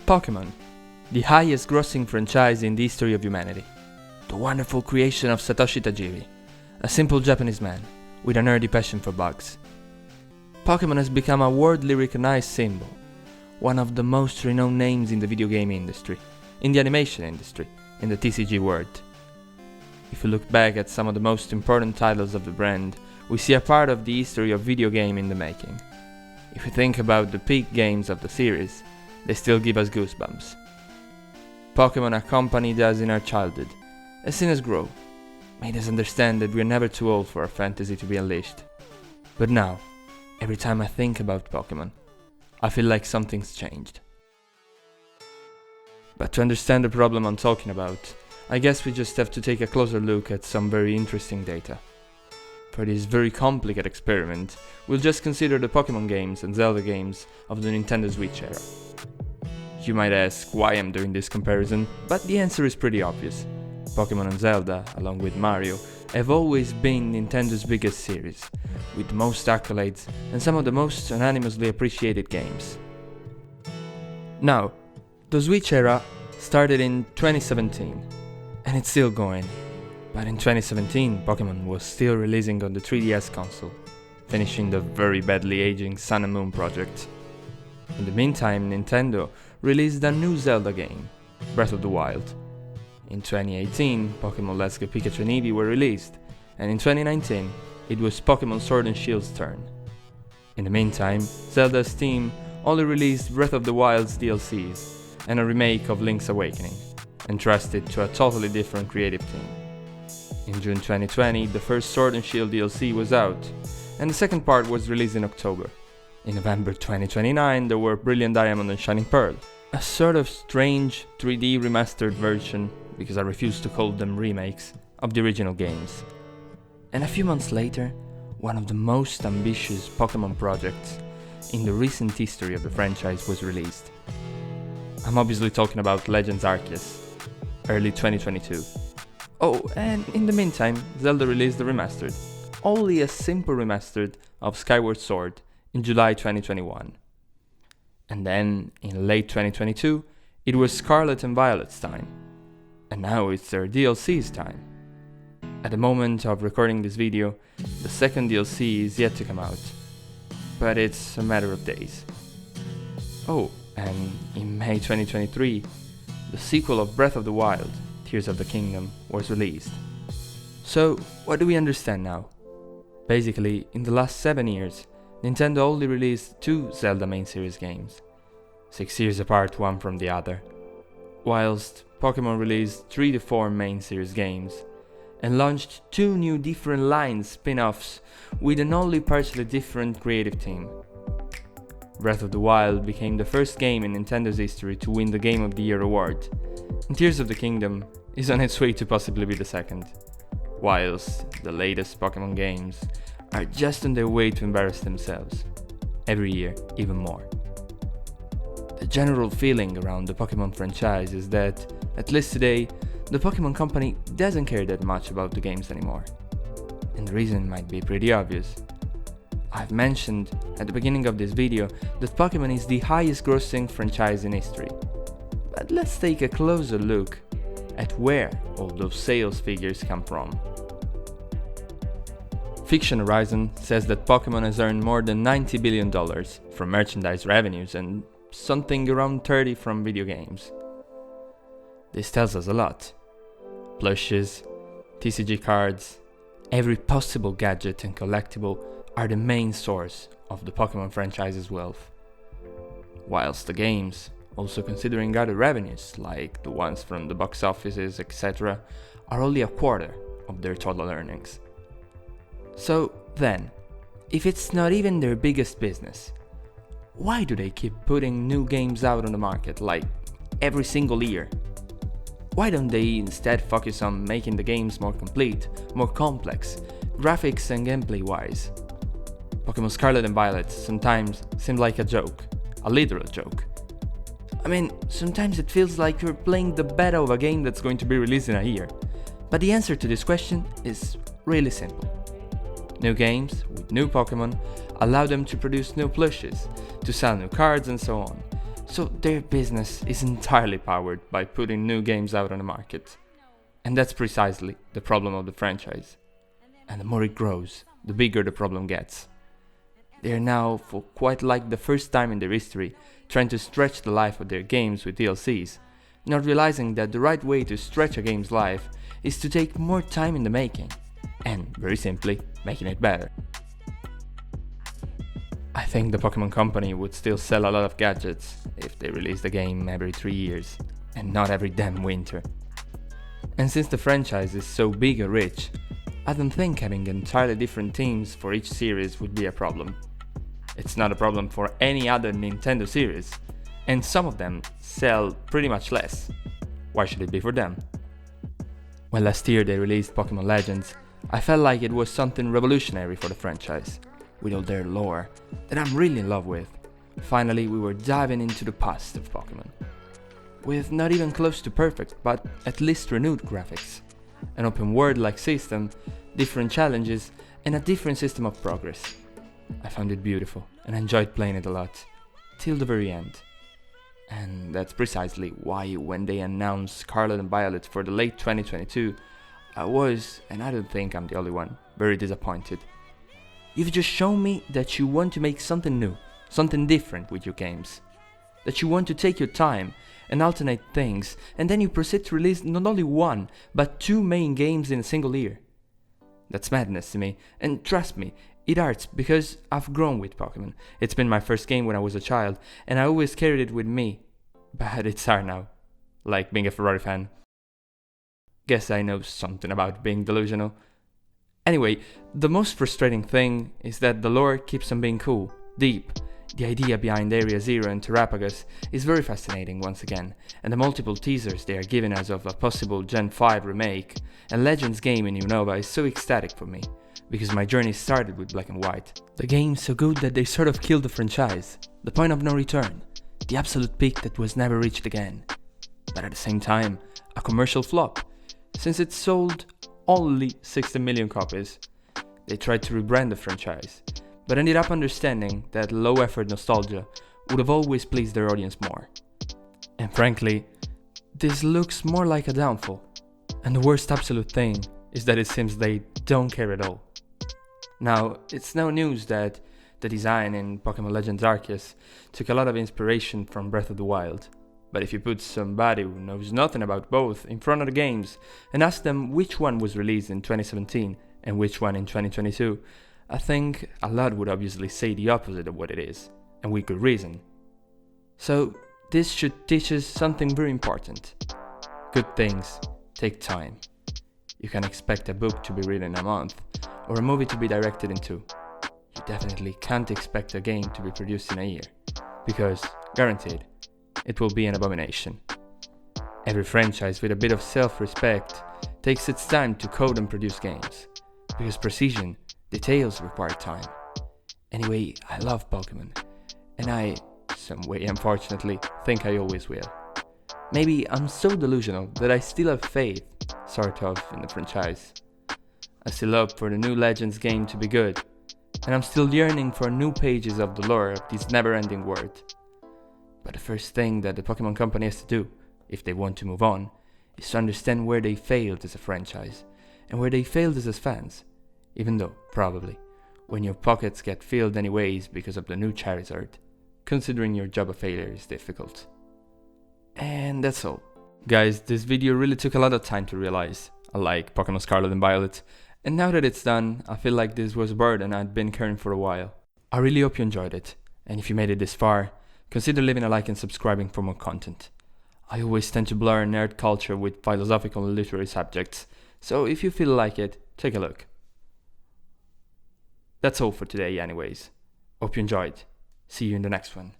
Pokémon, the highest grossing franchise in the history of humanity. The wonderful creation of Satoshi Tajiri, a simple Japanese man with a nerdy passion for bugs. Pokémon has become a worldly recognized symbol, one of the most renowned names in the video game industry, in the animation industry, in the TCG world. If we look back at some of the most important titles of the brand, we see a part of the history of video game in the making. If we think about the peak games of the series, they still give us goosebumps. Pokémon accompanied us in our childhood, has seen us grow, made us understand that we're never too old for our fantasy to be unleashed. But now, every time I think about Pokémon, I feel like something's changed. But to understand the problem I'm talking about, I guess we just have to take a closer look at some very interesting data. For this very complicated experiment, we'll just consider the Pokémon games and Zelda games of the Nintendo Switch era. You might ask why I'm doing this comparison, but the answer is pretty obvious. Pokémon and Zelda, along with Mario, have always been Nintendo's biggest series, with the most accolades and some of the most unanimously appreciated games. Now, the Switch era started in 2017, and it's still going. But in 2017, Pokémon was still releasing on the 3DS console, finishing the very badly aging Sun and Moon project. In the meantime, Nintendo released a new Zelda game, Breath of the Wild. In 2018, Pokémon Let's Go Pikachu and Eevee were released, and in 2019, it was Pokémon Sword and Shield's turn. In the meantime, Zelda's team only released Breath of the Wild's DLCs and a remake of Link's Awakening, entrusted to a totally different creative team. In June 2020, the first Sword and Shield DLC was out, and the second part was released in October. In November 2029, there were Brilliant Diamond and Shining Pearl, a sort of strange 3D remastered version, because I refuse to call them remakes, of the original games. And a few months later, one of the most ambitious Pokémon projects in the recent history of the franchise was released. I'm obviously talking about Legends Arceus, early 2022. Oh, and in the meantime, Zelda released the remastered, only a simple remastered of Skyward Sword in July 2021. And then, in late 2022, it was Scarlet and Violet's time. And now it's their DLC's time. At the moment of recording this video, the second DLC is yet to come out. But it's a matter of days. Oh, and in May 2023, the sequel of Breath of the Wild, Tears of the Kingdom, was released. So, what do we understand now? Basically, in the last 7 years, Nintendo only released 2 Zelda main series games, 6 years apart one from the other, whilst Pokémon released 3 to 4 main series games, and launched 2 new different line spin-offs with an only partially different creative team. Breath of the Wild became the first game in Nintendo's history to win the Game of the Year award, and Tears of the Kingdom is on its way to possibly be the second, whilst the latest Pokémon games are just on their way to embarrass themselves, every year even more. The general feeling around the Pokémon franchise is that, at least today, the Pokémon company doesn't care that much about the games anymore. And the reason might be pretty obvious. I've mentioned at the beginning of this video that Pokémon is the highest grossing franchise in history. But let's take a closer look at where all those sales figures come from. Fiction Horizon says that Pokémon has earned more than $90 billion from merchandise revenues and something around 30 from video games. This tells us a lot. Plushes, TCG cards, every possible gadget and collectible are the main source of the Pokémon franchise's wealth. Whilst the games, also considering other revenues like the ones from the box offices, etc., are only a quarter of their total earnings. So then, if it's not even their biggest business, why do they keep putting new games out on the market like every single year? Why don't they instead focus on making the games more complete, more complex, graphics and gameplay wise? Pokémon Scarlet and Violet sometimes seem like a joke, a literal joke. I mean, sometimes it feels like you're playing the beta of a game that's going to be released in a year. But the answer to this question is really simple. New games with new Pokémon allow them to produce new plushes, to sell new cards and so on. So their business is entirely powered by putting new games out on the market. And that's precisely the problem of the franchise. And the more it grows, the bigger the problem gets. They are now, for quite like the first time in their history, trying to stretch the life of their games with DLCs, not realizing that the right way to stretch a game's life is to take more time in the making, and, very simply, making it better. I think the Pokemon Company would still sell a lot of gadgets if they released the game every 3 years, and not every damn winter. And since the franchise is so big and rich, I don't think having entirely different themes for each series would be a problem. It's not a problem for any other Nintendo series, and some of them sell pretty much less. Why should it be for them? When last year they released Pokemon Legends, I felt like it was something revolutionary for the franchise, with all their lore that I'm really in love with. Finally, we were diving into the past of Pokemon, with not even close to perfect, but at least renewed graphics, an open world-like system, different challenges, and a different system of progress. I found it beautiful and enjoyed playing it a lot, till the very end. And that's precisely why when they announced Scarlet and Violet for the late 2022, I was, and I don't think I'm the only one, very disappointed. You've just shown me that you want to make something new, something different with your games. That you want to take your time and alternate things, and then you proceed to release not only one, but 2 main games in a single year. That's madness to me, and trust me, it hurts because I've grown with Pokemon. It's been my first game when I was a child, and I always carried it with me. But it's hard now, like being a Ferrari fan. Guess I know something about being delusional. Anyway, the most frustrating thing is that the lore keeps on being cool, deep. The idea behind Area Zero and Terrapagus is very fascinating once again, and the multiple teasers they are giving us of a possible Gen 5 remake and Legends game in Unova is so ecstatic for me, because my journey started with Black and White. The game's so good that they sort of killed the franchise, the point of no return, the absolute peak that was never reached again. But at the same time, a commercial flop, since it sold only 60 million copies. They tried to rebrand the franchise, but ended up understanding that low-effort nostalgia would have always pleased their audience more. And frankly, this looks more like a downfall. And the worst absolute thing is that it seems they don't care at all. Now, it's no news that the design in Pokemon Legends Arceus took a lot of inspiration from Breath of the Wild. But if you put somebody who knows nothing about both in front of the games and ask them which one was released in 2017 and which one in 2022, I think a lot would obviously say the opposite of what it is, and with good reason. So this should teach us something very important. Good things take time. You can expect a book to be written in a month, or a movie to be directed in 2. You definitely can't expect a game to be produced in a year, because, guaranteed, it will be an abomination. Every franchise with a bit of self-respect takes its time to code and produce games, because precision, details require time. Anyway, I love Pokemon, and I, some way unfortunately, think I always will. Maybe I'm so delusional that I still have faith, sort of, in the franchise. I still hope for the new Legends game to be good, and I'm still yearning for new pages of the lore of this never-ending world. But the first thing that the Pokemon Company has to do, if they want to move on, is to understand where they failed as a franchise, and where they failed as fans. Even though, probably, when your pockets get filled anyways because of the new Charizard, considering your job a failure is difficult. And that's all. Guys, this video really took a lot of time to realize, unlike Pokemon Scarlet and Violet, and now that it's done, I feel like this was a burden I'd been carrying for a while. I really hope you enjoyed it, and if you made it this far, consider leaving a like and subscribing for more content. I always tend to blur nerd culture with philosophical and literary subjects, so if you feel like it, take a look. That's all for today anyways. Hope you enjoyed. See you in the next one.